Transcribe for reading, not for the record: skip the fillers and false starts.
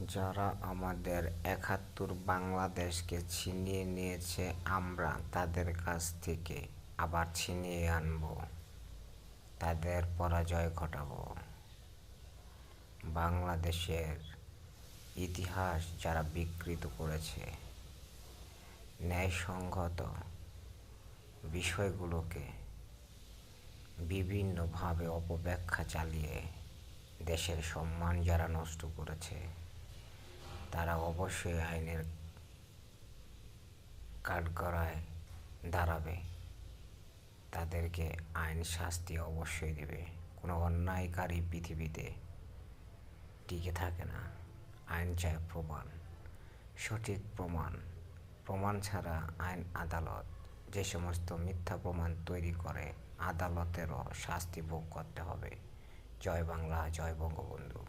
যারা আমাদের ৭১ বাংলাদেশকে ছিনিয়ে নিয়েছে, আমরা তাদের কাছ থেকে আবার ছিনিয়ে আনব, তাদের পরাজয় ঘটাবো। বাংলাদেশের ইতিহাস যারা বিকৃত করেছে, ন্যায়সঙ্গত বিষয়গুলোকে বিভিন্নভাবে অপব্যাখ্যা চালিয়ে দেশের সম্মান যারা নষ্ট করেছে, তারা অবশ্যই আইনের কাঠগড়ায় দাঁড়াবে। তাদেরকে আইন শাস্তি অবশ্যই দেবে। কোনো অন্যায়কারী পৃথিবীতে টিকে থাকে না। আইন চায় প্রমাণ, সঠিক প্রমাণ। প্রমাণ ছাড়া আইন আদালত যে সমস্ত মিথ্যা প্রমাণ তৈরি করে, আদালতেরও শাস্তি ভোগ করতে হবে। জয় বাংলা, জয় বঙ্গবন্ধু।